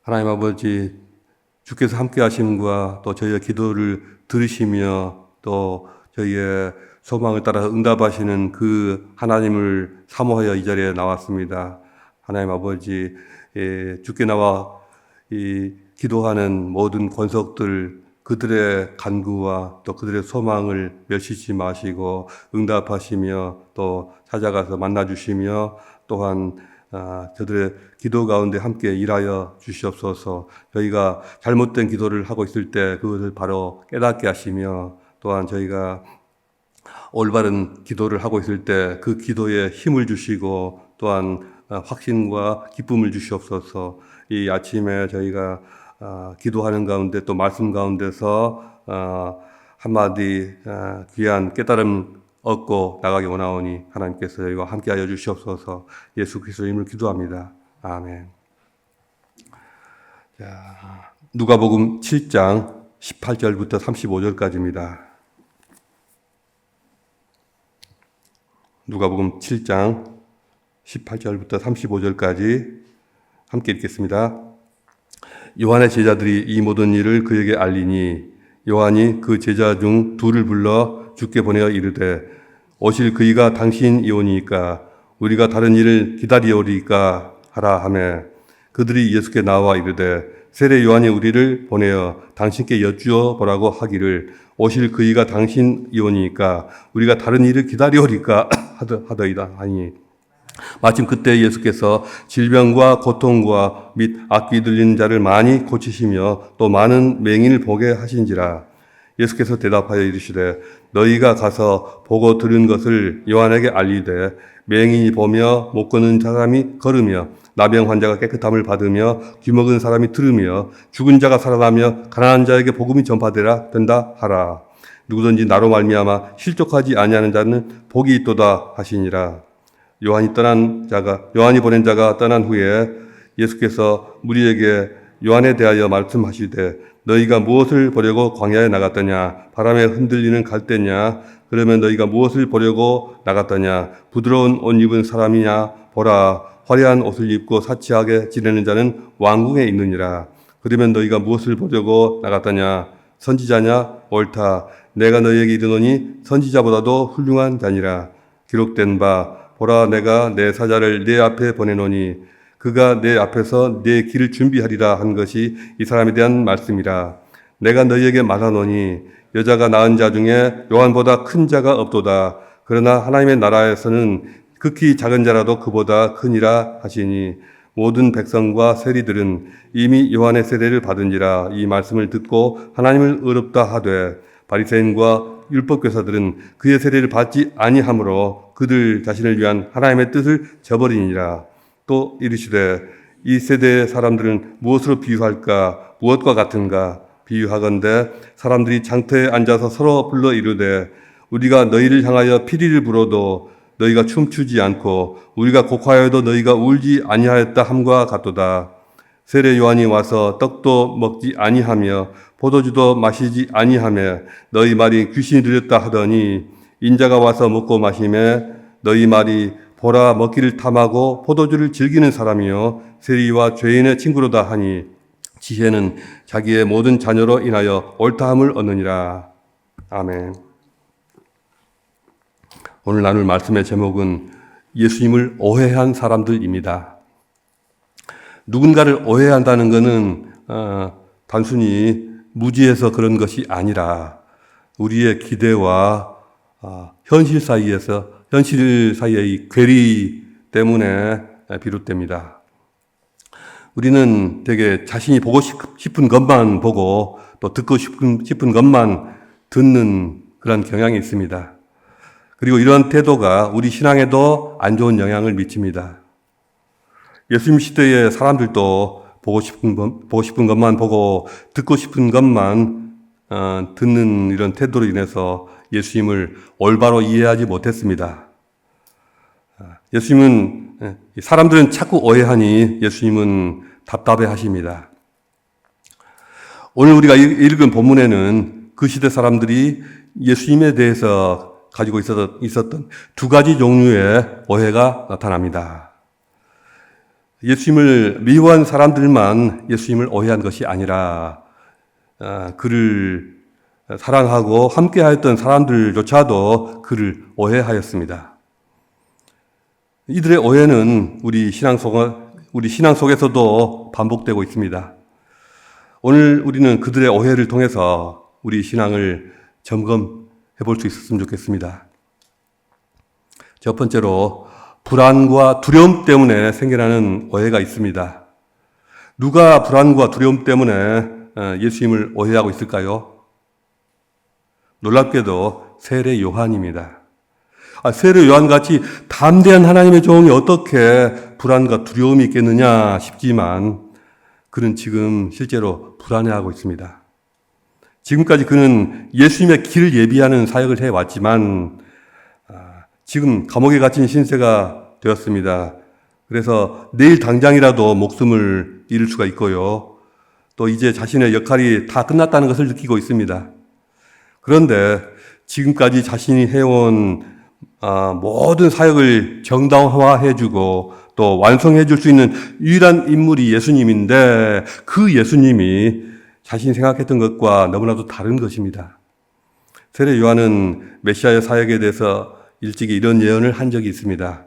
하나님 아버지, 주께서 함께 하심과 또 저희의 기도를 들으시며 또 저희의 소망을 따라 응답하시는 그 하나님을 사모하여 이 자리에 나왔습니다. 하나님 아버지, 주께 나와 기도하는 모든 권속들, 그들의 간구와 또 그들의 소망을 멸시치 마시고 응답하시며 또 찾아가서 만나주시며 또한 저들의 기도 가운데 함께 일하여 주시옵소서. 저희가 잘못된 기도를 하고 있을 때 그것을 바로 깨닫게 하시며 또한 저희가 올바른 기도를 하고 있을 때 그 기도에 힘을 주시고 또한 확신과 기쁨을 주시옵소서. 이 아침에 저희가 기도하는 가운데 또 말씀 가운데서 한마디 귀한 깨달음 얻고 나가기 원하오니 하나님께서 저희와 함께하여 주시옵소서. 예수 그리스도의 이름으로 기도합니다. 아멘. 자, 누가복음 7장 18절부터 35절까지입니다. 누가복음 7장 18절부터 35절까지 함께 읽겠습니다. 요한의 제자들이 이 모든 일을 그에게 알리니 요한이 그 제자 중 둘을 불러 주께 보내어 이르되 오실 그이가 당신이오니까 우리가 다른 일을 기다리오리까 하라 하매 그들이 예수께 나와 이르되 세례 요한이 우리를 보내어 당신께 여쭈어 보라고 하기를 오실 그이가 당신이오니까 우리가 다른 일을 기다리오리까 하더이다 하니 마침 그때 예수께서 질병과 고통과 및 악귀 들리는 자를 많이 고치시며 또 많은 맹인을 보게 하신지라. 예수께서 대답하여 이르시되 너희가 가서 보고 들은 것을 요한에게 알리되 맹인이 보며 못 걷는 사람이 걸으며 나병 환자가 깨끗함을 받으며 귀먹은 사람이 들으며 죽은 자가 살아나며 가난한 자에게 복음이 전파되라 된다 하라. 누구든지 나로 말미암아 실족하지 아니하는 자는 복이 있도다 하시니라. 요한이 보낸 자가 떠난 후에 예수께서 무리에게 요한에 대하여 말씀하시되 너희가 무엇을 보려고 광야에 나갔더냐? 바람에 흔들리는 갈대냐? 그러면 너희가 무엇을 보려고 나갔더냐? 부드러운 옷 입은 사람이냐? 보라, 화려한 옷을 입고 사치하게 지내는 자는 왕궁에 있느니라. 그러면 너희가 무엇을 보려고 나갔더냐? 선지자냐? 옳다. 내가 너희에게 이르노니 선지자보다도 훌륭한 자니라. 기록된 바 보라 내가 내 사자를 내 앞에 보내노니 그가 내 앞에서 내 길을 준비하리라 한 것이 이 사람에 대한 말씀이라. 내가 너희에게 말하노니 여자가 낳은 자 중에 요한보다 큰 자가 없도다. 그러나 하나님의 나라에서는 극히 작은 자라도 그보다 크니라 하시니 모든 백성과 세리들은 이미 요한의 세례를 받은지라. 이 말씀을 듣고 하나님을 의롭다 하되 바리새인과 율법교사들은 그의 세례를 받지 아니하므로 그들 자신을 위한 하나님의 뜻을 저버리니라. 또 이르시되 이 세대의 사람들은 무엇으로 비유할까? 무엇과 같은가? 비유하건대 사람들이 장터에 앉아서 서로 불러 이르되 우리가 너희를 향하여 피리를 불어도 너희가 춤추지 않고 우리가 곡하여도 너희가 울지 아니하였다 함과 같도다. 세례 요한이 와서 떡도 먹지 아니하며 포도주도 마시지 아니하며 너희 말이 귀신이 들렸다 하더니 인자가 와서 먹고 마시매 너희 말이 보라 먹기를 탐하고 포도주를 즐기는 사람이요 세리와 죄인의 친구로다 하니 지혜는 자기의 모든 자녀로 인하여 옳다함을 얻느니라. 아멘. 오늘 나눌 말씀의 제목은 예수님을 오해한 사람들입니다. 누군가를 오해한다는 것은 단순히 무지해서 그런 것이 아니라 우리의 기대와 현실 사이의 괴리 때문에 비롯됩니다. 우리는 되게 자신이 보고 싶은 것만 보고 또 듣고 싶은 것만 듣는 그런 경향이 있습니다. 그리고 이런 태도가 우리 신앙에도 안 좋은 영향을 미칩니다. 예수님 시대의 사람들도 보고 싶은 것만 보고 듣고 싶은 것만 듣는 이런 태도로 인해서 예수님을 올바로 이해하지 못했습니다. 사람들은 자꾸 오해하니 예수님은 답답해 하십니다. 오늘 우리가 읽은 본문에는 그 시대 사람들이 예수님에 대해서 가지고 있었던 두 가지 종류의 오해가 나타납니다. 예수님을 미워한 사람들만 예수님을 오해한 것이 아니라 그를 사랑하고 함께하였던 사람들조차도 그를 오해하였습니다. 이들의 오해는 우리 신앙 속에서도 반복되고 있습니다. 오늘 우리는 그들의 오해를 통해서 우리 신앙을 점검해 볼 수 있었으면 좋겠습니다. 첫 번째로 불안과 두려움 때문에 생겨나는 오해가 있습니다. 누가 불안과 두려움 때문에 예수님을 오해하고 있을까요? 놀랍게도 세례 요한입니다. 세례 요한같이 담대한 하나님의 종이 어떻게 불안과 두려움이 있겠느냐 싶지만 그는 지금 실제로 불안해하고 있습니다. 지금까지 그는 예수님의 길을 예비하는 사역을 해왔지만 지금 감옥에 갇힌 신세가 되었습니다. 그래서 내일 당장이라도 목숨을 잃을 수가 있고요. 또 이제 자신의 역할이 다 끝났다는 것을 느끼고 있습니다. 그런데 지금까지 자신이 해온 모든 사역을 정당화해주고 또 완성해줄 수 있는 유일한 인물이 예수님인데 그 예수님이 자신이 생각했던 것과 너무나도 다른 것입니다. 세례 요한은 메시아의 사역에 대해서 일찍이 이런 예언을 한 적이 있습니다.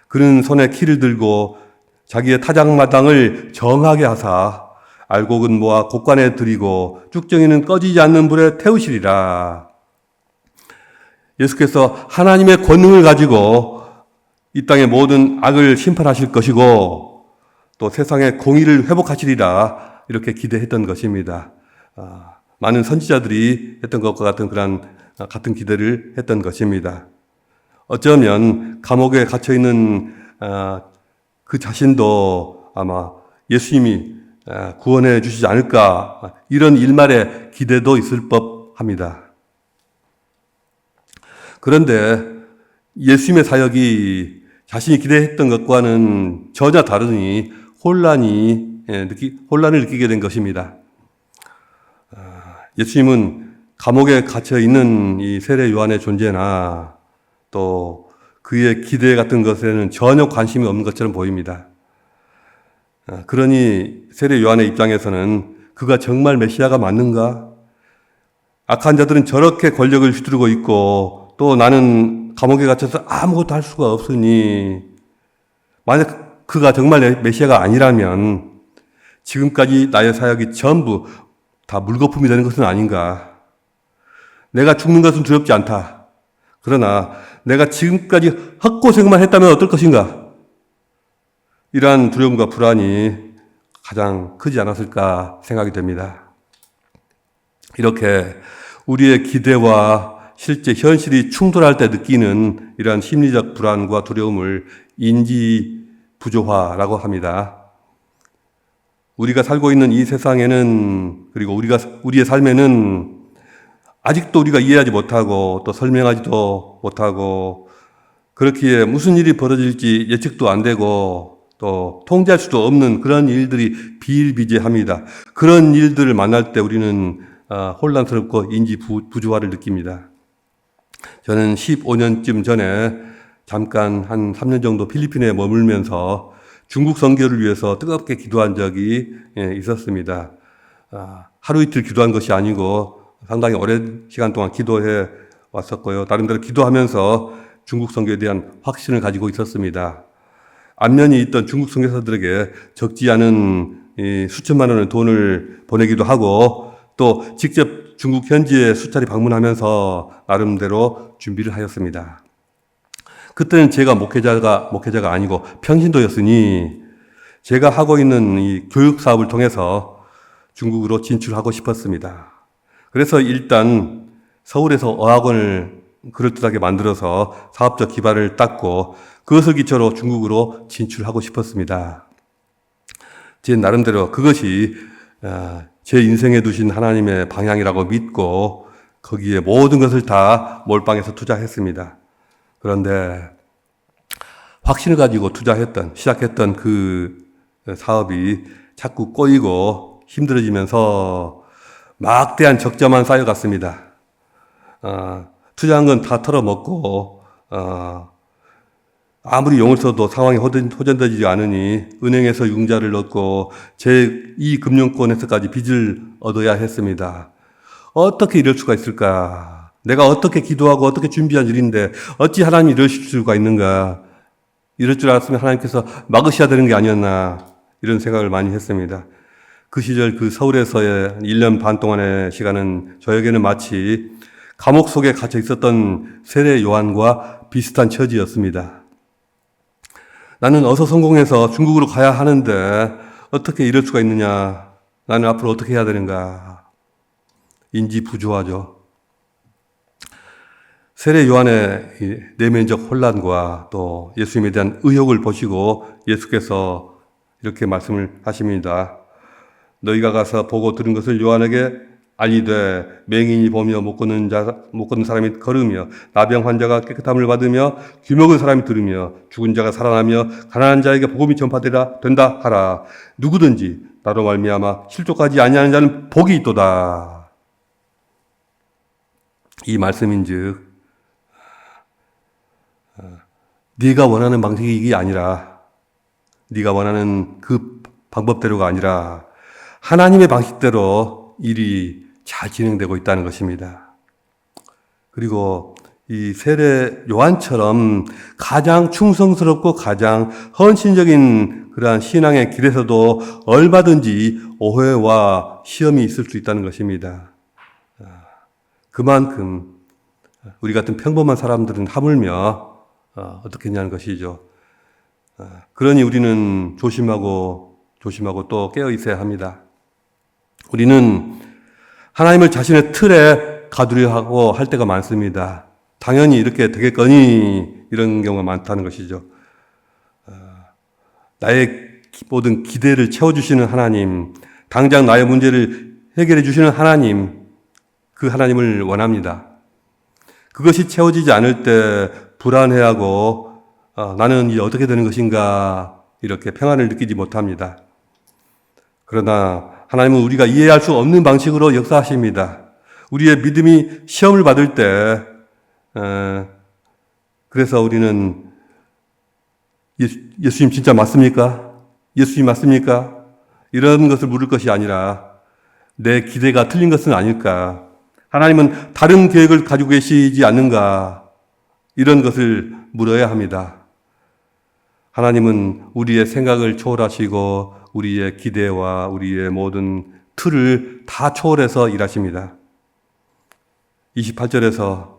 그는 손에 키를 들고 자기의 타작마당을 정하게 하사 알곡은 모아 곡간에 들이고 쭉정이는 꺼지지 않는 불에 태우시리라. 예수께서 하나님의 권능을 가지고 이 땅의 모든 악을 심판하실 것이고 또 세상의 공의를 회복하시리라 이렇게 기대했던 것입니다. 많은 선지자들이 했던 것과 같은 같은 기대를 했던 것입니다. 어쩌면 감옥에 갇혀있는 그 자신도 아마 예수님이 구원해 주시지 않을까 이런 일말의 기대도 있을 법합니다. 그런데 예수님의 사역이 자신이 기대했던 것과는 전혀 다르니 혼란을 느끼게 된 것입니다. 예수님은 감옥에 갇혀있는 이 세례 요한의 존재나 또 그의 기대 같은 것에는 전혀 관심이 없는 것처럼 보입니다. 그러니 세례 요한의 입장에서는 그가 정말 메시아가 맞는가? 악한 자들은 저렇게 권력을 휘두르고 있고 또 나는 감옥에 갇혀서 아무것도 할 수가 없으니 만약 그가 정말 메시아가 아니라면 지금까지 나의 사역이 전부 다 물거품이 되는 것은 아닌가? 내가 죽는 것은 두렵지 않다. 그러나 내가 지금까지 헛고생만 했다면 어떨 것인가? 이러한 두려움과 불안이 가장 크지 않았을까 생각이 됩니다. 이렇게 우리의 기대와 실제 현실이 충돌할 때 느끼는 이러한 심리적 불안과 두려움을 인지 부조화라고 합니다. 우리가 살고 있는 이 세상에는 그리고 우리의 삶에는 아직도 우리가 이해하지 못하고 또 설명하지도 못하고 그렇기에 무슨 일이 벌어질지 예측도 안 되고 또 통제할 수도 없는 그런 일들이 비일비재합니다. 그런 일들을 만날 때 우리는 혼란스럽고 인지 부조화를 느낍니다. 저는 15년쯤 전에 잠깐 한 3년 정도 필리핀에 머물면서 중국 선교를 위해서 뜨겁게 기도한 적이 있었습니다. 하루 이틀 기도한 것이 아니고 상당히 오랜 시간 동안 기도해 왔었고요. 나름대로 기도하면서 중국 선교에 대한 확신을 가지고 있었습니다. 안면이 있던 중국 선교사들에게 적지 않은 수천만 원의 돈을 보내기도 하고 또 직접 중국 현지에 수차례 방문하면서 나름대로 준비를 하였습니다. 그때는 제가 목회자가 아니고 평신도였으니 제가 하고 있는 이 교육 사업을 통해서 중국으로 진출하고 싶었습니다. 그래서 일단 서울에서 어학원을 그럴듯하게 만들어서 사업적 기반을 닦고 그것을 기초로 중국으로 진출하고 싶었습니다. 제 나름대로 그것이 제 인생에 두신 하나님의 방향이라고 믿고 거기에 모든 것을 다 몰빵해서 투자했습니다. 그런데 확신을 가지고 시작했던 그 사업이 자꾸 꼬이고 힘들어지면서 막대한 적자만 쌓여갔습니다. 투자한 건 다 털어먹고 아무리 용을 써도 상황이 호전되지 않으니 은행에서 융자를 얻고 제2금융권에서까지 빚을 얻어야 했습니다. 어떻게 이럴 수가 있을까? 내가 어떻게 기도하고 어떻게 준비한 일인데 어찌 하나님이 이러실 수가 있는가? 이럴 줄 알았으면 하나님께서 막으셔야 되는 게 아니었나? 이런 생각을 많이 했습니다. 그 시절 그 서울에서의 1년 반 동안의 시간은 저에게는 마치 감옥 속에 갇혀 있었던 세례 요한과 비슷한 처지였습니다. 나는 어서 성공해서 중국으로 가야 하는데 어떻게 이럴 수가 있느냐? 나는 앞으로 어떻게 해야 되는가? 인지부조하죠. 세례 요한의 내면적 혼란과 또 예수님에 대한 의혹을 보시고 예수께서 이렇게 말씀을 하십니다. 너희가 가서 보고 들은 것을 요한에게 알리되 맹인이 보며 못 걷는 사람이 걸으며 나병 환자가 깨끗함을 받으며 귀먹은 사람이 들으며 죽은 자가 살아나며 가난한 자에게 복음이 전파되라 된다 하라. 누구든지 나로 말미암아 실족하지 아니하는 자는 복이 있도다. 이 말씀인즉 네가 원하는 방식이 이게 아니라, 네가 원하는 그 방법대로가 아니라 하나님의 방식대로 일이 잘 진행되고 있다는 것입니다. 그리고 이 세례 요한처럼 가장 충성스럽고 가장 헌신적인 그러한 신앙의 길에서도 얼마든지 오해와 시험이 있을 수 있다는 것입니다. 그만큼 우리 같은 평범한 사람들은 하물며 어떻게 했냐는 것이죠. 그러니 우리는 조심하고 또 깨어 있어야 합니다. 우리는 하나님을 자신의 틀에 가두려 하고 할 때가 많습니다. 당연히 이렇게 되겠거니 이런 경우가 많다는 것이죠. 나의 모든 기대를 채워주시는 하나님, 당장 나의 문제를 해결해 주시는 하나님, 그 하나님을 원합니다. 그것이 채워지지 않을 때 불안해하고 나는 이제 어떻게 되는 것인가 이렇게 평안을 느끼지 못합니다. 그러나 하나님은 우리가 이해할 수 없는 방식으로 역사하십니다. 우리의 믿음이 시험을 받을 때 그래서 우리는 예수님 진짜 맞습니까? 예수님 맞습니까? 이런 것을 물을 것이 아니라 내 기대가 틀린 것은 아닐까? 하나님은 다른 계획을 가지고 계시지 않는가? 이런 것을 물어야 합니다. 하나님은 우리의 생각을 초월하시고 우리의 기대와 우리의 모든 틀을 다 초월해서 일하십니다. 28절에서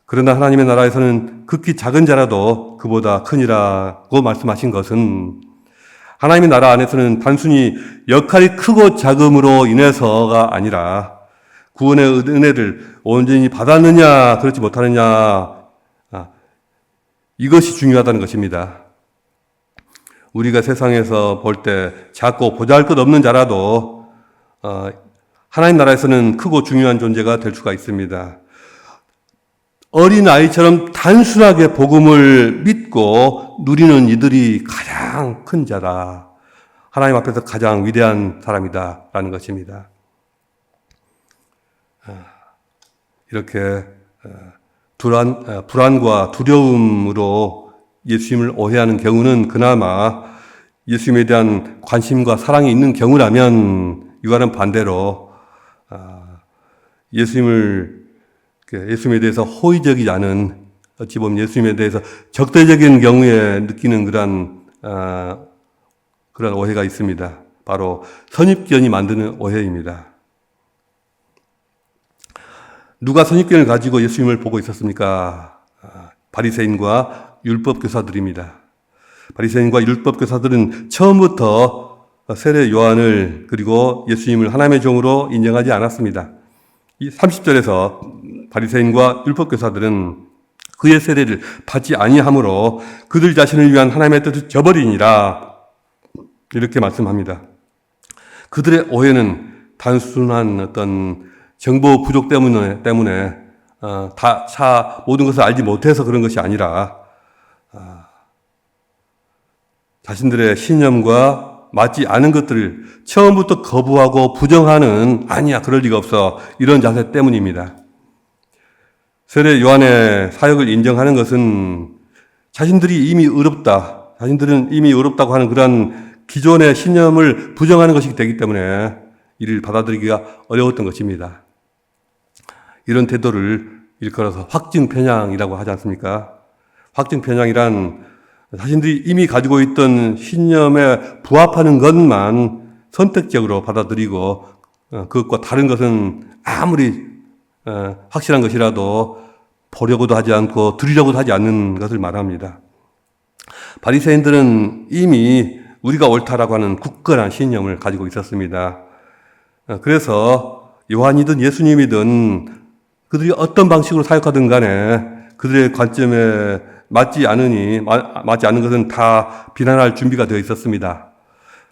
그러나 하나님의 나라에서는 극히 작은 자라도 그보다 크니라고 말씀하신 것은 하나님의 나라 안에서는 단순히 역할이 크고 작음으로 인해서가 아니라 구원의 은혜를 온전히 받았느냐 그렇지 못하느냐 이것이 중요하다는 것입니다. 우리가 세상에서 볼 때 작고 보잘것없는 자라도 하나님 나라에서는 크고 중요한 존재가 될 수가 있습니다. 어린아이처럼 단순하게 복음을 믿고 누리는 이들이 가장 큰 자다. 하나님 앞에서 가장 위대한 사람이다 라는 것입니다. 이렇게 불안과 두려움으로 예수님을 오해하는 경우는 그나마 예수님에 대한 관심과 사랑이 있는 경우라면 이와는 반대로 예수님에 대해서 호의적이지 않은 어찌 보면 예수님에 대해서 적대적인 경우에 느끼는 그런 오해가 있습니다. 바로 선입견이 만드는 오해입니다. 누가 선입견을 가지고 예수님을 보고 있었습니까? 바리새인과 율법교사들입니다. 바리새인과 율법교사들은 처음부터 세례 요한을 그리고 예수님을 하나님의 종으로 인정하지 않았습니다. 이 30절에서 바리새인과 율법교사들은 그의 세례를 받지 아니하므로 그들 자신을 위한 하나님의 뜻을 저버리니라 이렇게 말씀합니다. 그들의 오해는 단순한 어떤 정보 부족 때문에 모든 것을 알지 못해서 그런 것이 아니라 자신들의 신념과 맞지 않은 것들을 처음부터 거부하고 부정하는 아니야 그럴 리가 없어 이런 자세 때문입니다. 세례 요한의 사역을 인정하는 것은 자신들이 이미 의롭다, 자신들은 이미 의롭다고 하는 그런 기존의 신념을 부정하는 것이 되기 때문에 이를 받아들이기가 어려웠던 것입니다. 이런 태도를 일컬어서 확증 편향이라고 하지 않습니까? 확증 편향이란 자신들이 이미 가지고 있던 신념에 부합하는 것만 선택적으로 받아들이고 그것과 다른 것은 아무리 확실한 것이라도 보려고도 하지 않고 들으려고도 하지 않는 것을 말합니다. 바리새인들은 이미 우리가 옳다라고 하는 굳건한 신념을 가지고 있었습니다. 그래서 요한이든 예수님이든 그들이 어떤 방식으로 사역하든 간에 그들의 관점에 맞지 않는 것은 다 비난할 준비가 되어 있었습니다.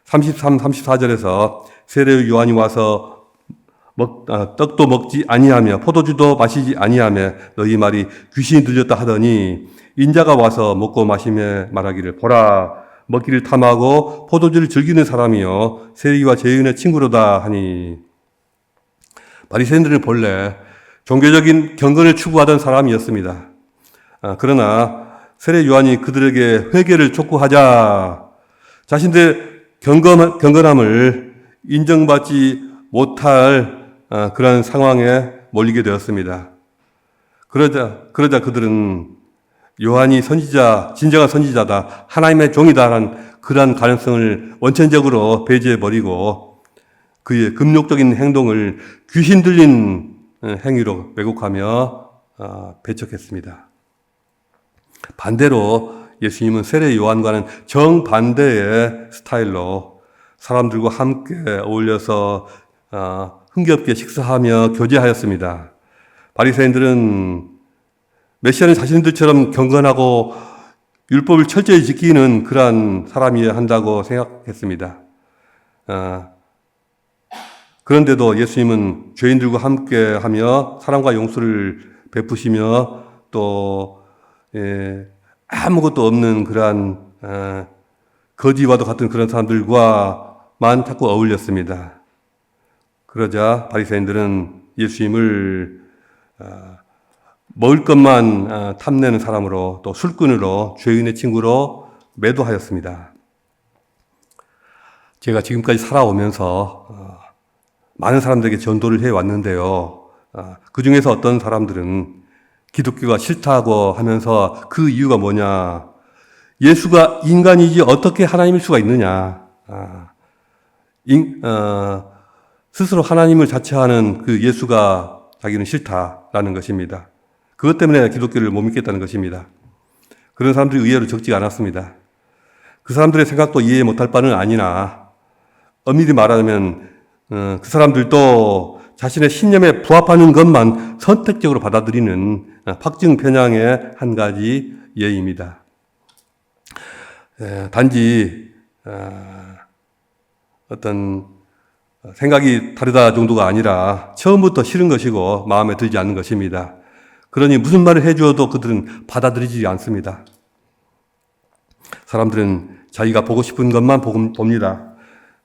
33, 34절에서 세례 요한이 와서 떡도 먹지 아니하며 포도주도 마시지 아니하며 너희 말이 귀신이 들렸다 하더니 인자가 와서 먹고 마시며 말하기를 보라 먹기를 탐하고 포도주를 즐기는 사람이요 세리와 죄인의 친구로다 하니 바리새인들은 본래 종교적인 경건을 추구하던 사람이었습니다. 그러나 세례 요한이 그들에게 회개를 촉구하자 자신들의 경건함을 인정받지 못할 그런 상황에 몰리게 되었습니다. 그러자 그들은 요한이 선지자, 진정한 선지자다, 하나님의 종이다라는 그러한 가능성을 원천적으로 배제해버리고 그의 금욕적인 행동을 귀신 들린 행위로 왜곡하며 배척했습니다. 반대로 예수님은 세례 요한과는 정반대의 스타일로 사람들과 함께 어울려서 흥겹게 식사하며 교제하였습니다. 바리새인들은 메시아는 자신들처럼 경건하고 율법을 철저히 지키는 그러한 사람이어야 한다고 생각했습니다. 그런데도 예수님은 죄인들과 함께하며 사랑과 용서를 베푸시며 또 아무것도 없는 그러한 거지와도 같은 그런 사람들과만 자꾸 어울렸습니다. 그러자 바리새인들은 예수님을 먹을 것만 탐내는 사람으로 또 술꾼으로 죄인의 친구로 매도하였습니다. 제가 지금까지 살아오면서 많은 사람들에게 전도를 해왔는데요. 그 중에서 어떤 사람들은 기독교가 싫다고 하면서 그 이유가 뭐냐. 예수가 인간이지 어떻게 하나님일 수가 있느냐. 스스로 하나님을 자처하는 그 예수가 자기는 싫다라는 것입니다. 그것 때문에 기독교를 못 믿겠다는 것입니다. 그런 사람들이 의외로 적지 않았습니다. 그 사람들의 생각도 이해 못할 바는 아니나 엄밀히 말하면 그 사람들도 자신의 신념에 부합하는 것만 선택적으로 받아들이는 확증 편향의 한 가지 예입니다. 단지 어떤 생각이 다르다 정도가 아니라 처음부터 싫은 것이고 마음에 들지 않는 것입니다. 그러니 무슨 말을 해주어도 그들은 받아들이지 않습니다. 사람들은 자기가 보고 싶은 것만 봅니다.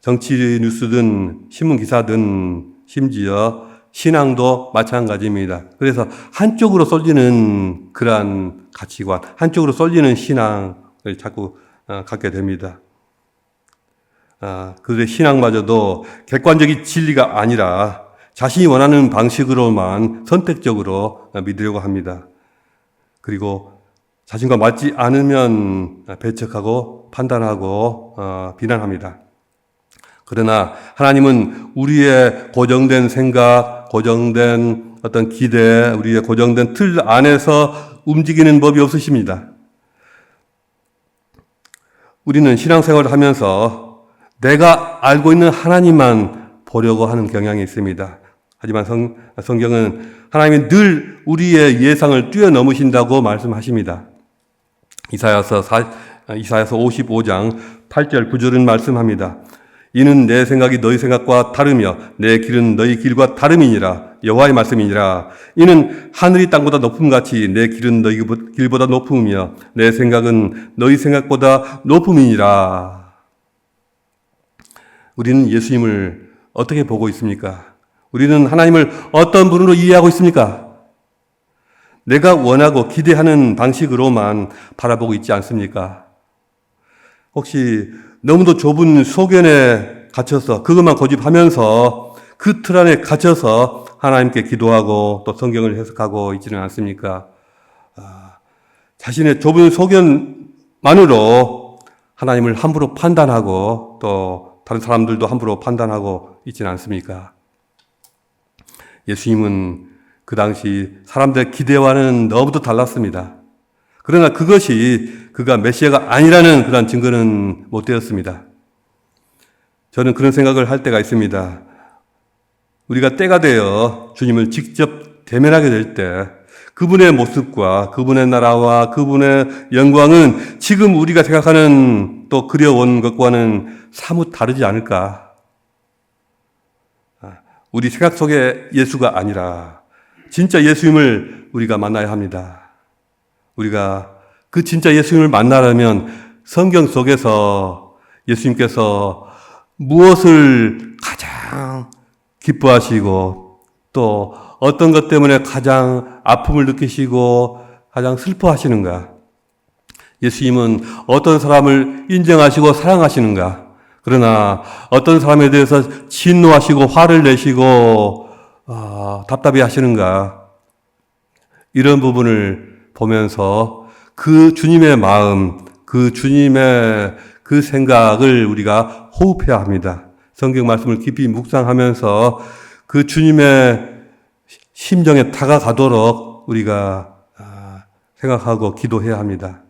정치 뉴스든 신문 기사든 심지어 신앙도 마찬가지입니다. 그래서 한쪽으로 쏠리는 그러한 가치관, 한쪽으로 쏠리는 신앙을 자꾸 갖게 됩니다. 그들의 신앙마저도 객관적인 진리가 아니라 자신이 원하는 방식으로만 선택적으로 믿으려고 합니다. 그리고 자신과 맞지 않으면 배척하고 판단하고 비난합니다. 그러나 하나님은 우리의 고정된 생각, 고정된 어떤 기대, 우리의 고정된 틀 안에서 움직이는 법이 없으십니다. 우리는 신앙생활을 하면서 내가 알고 있는 하나님만 보려고 하는 경향이 있습니다. 하지만 성경은 하나님이 늘 우리의 예상을 뛰어넘으신다고 말씀하십니다. 이사야서 55장 8절 9절은 말씀합니다. 이는 내 생각이 너희 생각과 다르며 내 길은 너희 길과 다름이니라. 여호와의 말씀이니라. 이는 하늘이 땅보다 높음같이 내 길은 너희 길보다 높으며 내 생각은 너희 생각보다 높음이니라. 우리는 예수님을 어떻게 보고 있습니까? 우리는 하나님을 어떤 분으로 이해하고 있습니까? 내가 원하고 기대하는 방식으로만 바라보고 있지 않습니까? 혹시 너무도 좁은 소견에 갇혀서 그것만 고집하면서 그 틀 안에 갇혀서 하나님께 기도하고 또 성경을 해석하고 있지는 않습니까? 자신의 좁은 소견만으로 하나님을 함부로 판단하고 또 다른 사람들도 함부로 판단하고 있지는 않습니까? 예수님은 그 당시 사람들의 기대와는 너무도 달랐습니다. 그러나 그것이 그가 메시아가 아니라는 그런 증거는 못 되었습니다. 저는 그런 생각을 할 때가 있습니다. 우리가 때가 되어 주님을 직접 대면하게 될 때 그분의 모습과 그분의 나라와 그분의 영광은 지금 우리가 생각하는 또 그려온 것과는 사뭇 다르지 않을까. 우리 생각 속의 예수가 아니라 진짜 예수님을 우리가 만나야 합니다. 우리가 그 진짜 예수님을 만나려면 성경 속에서 예수님께서 무엇을 가장 기뻐하시고 또 어떤 것 때문에 가장 아픔을 느끼시고 가장 슬퍼하시는가? 예수님은 어떤 사람을 인정하시고 사랑하시는가? 그러나 어떤 사람에 대해서 진노하시고 화를 내시고 답답해 하시는가? 이런 부분을 보면서 그 주님의 마음, 그 주님의 그 생각을 우리가 호흡해야 합니다. 성경 말씀을 깊이 묵상하면서 그 주님의 심정에 다가가도록 우리가 생각하고 기도해야 합니다.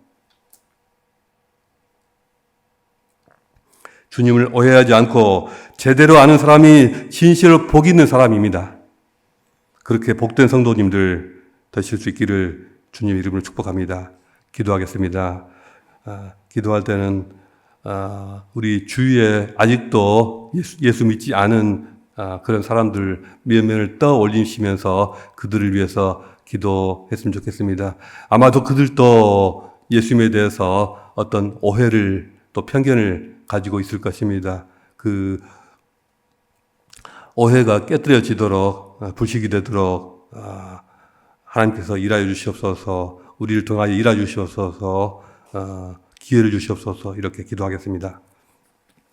주님을 오해하지 않고 제대로 아는 사람이 진실로 복 있는 사람입니다. 그렇게 복된 성도님들 되실 수 있기를 주님 이름으로 축복합니다. 기도하겠습니다. 기도할 때는 우리 주위에 아직도 예수 믿지 않은 그런 사람들 면면을 떠올리시면서 그들을 위해서 기도했으면 좋겠습니다. 아마도 그들도 예수님에 대해서 어떤 오해를 또 편견을 가지고 있을 것입니다. 그 오해가 깨뜨려지도록 불식이 되도록 하나님께서 일하여 주시옵소서, 우리를 통하여 일하여 주시옵소서, 기회를 주시옵소서 이렇게 기도하겠습니다.